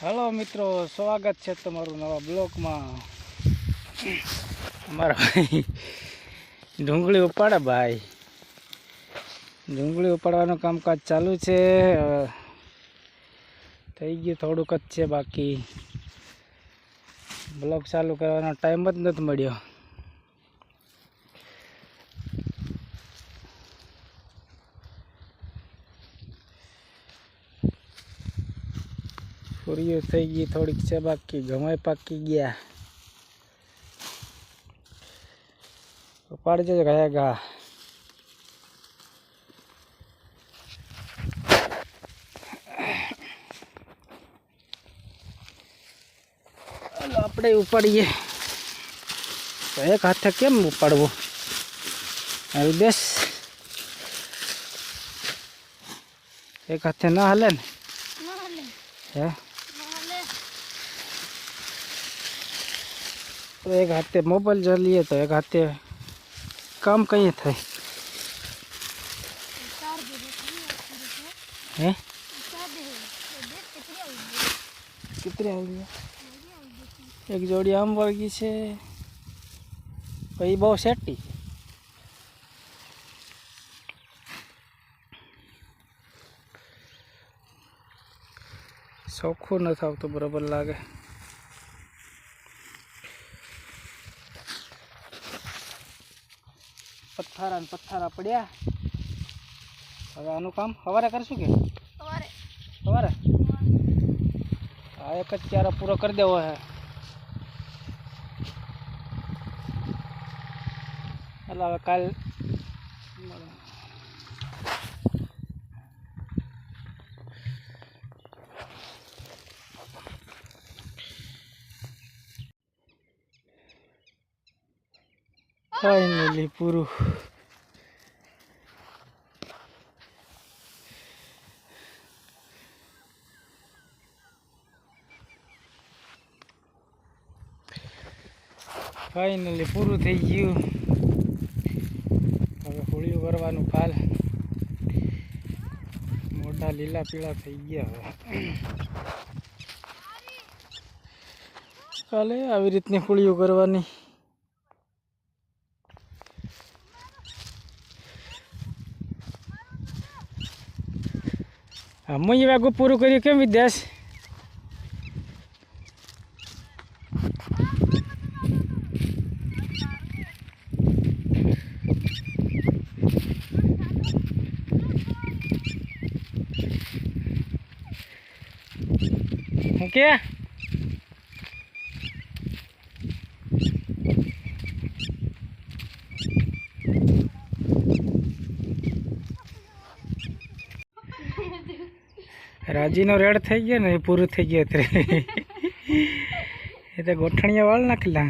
Hello मित्रों, स्वागत है तमारू नवा ब्लॉग में। अमरा भाई डूंगળી उपाड़े भाई, डूंगળી उपाड़વાનું कामकाज चालू है। થઈ ગયું થોડુંક જ છે બાકી, બ્લોગ ચાલુ કરવાનો ટાઈમ જ નથી મળ્યો। પૂરીઓ થઈ ગઈ, થોડીક છે બાકી, ઘમાઈ પાકી ગયા। ઉપાડજો ગયા ઘા। આપણે ઉપાડીએ તો એક હાથે કેમ ઉપાડવું? આવી બેસ, એક હાથે ના હાલે ને? હે तो एक हाथे मोबाइल चलिए तो एक हाथे काम कहीं थे। हैं कितने आई है? एक जोड़ी आम वर्गी से भाई बहुत सेटी सोखो न था तो बराबर लागे। पत्थरा ने पत्थरा पड़िया। હવે આનું કામ સવારે કરશું કે સવારે આ એક જ ચારો પૂરો કરી દેવો છે। એટલે હવે કાલ फाइनली पूરું। फाइनली पूરું થઈ ગયું। હવે હોળીઓ કરવાનું કાલ। મોઢા લીલા પીળા થઈ ગયા। હવે કાલે આવી રીતની હોળીઓ કરવાની। हम ये वागू पूરું કર્યું કેમ વિદ્યાસ? ઓકે राजीनो रेड थी गया ने पूरू थी गया थे। ये तो गोठणिया वाल नाखला।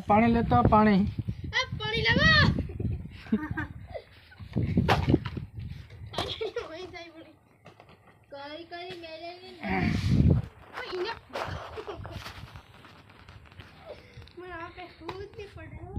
पानी लेता पानी पानी लेवा कई मेरे मैं यहाँ पे सूद भी पड़ा हूँ।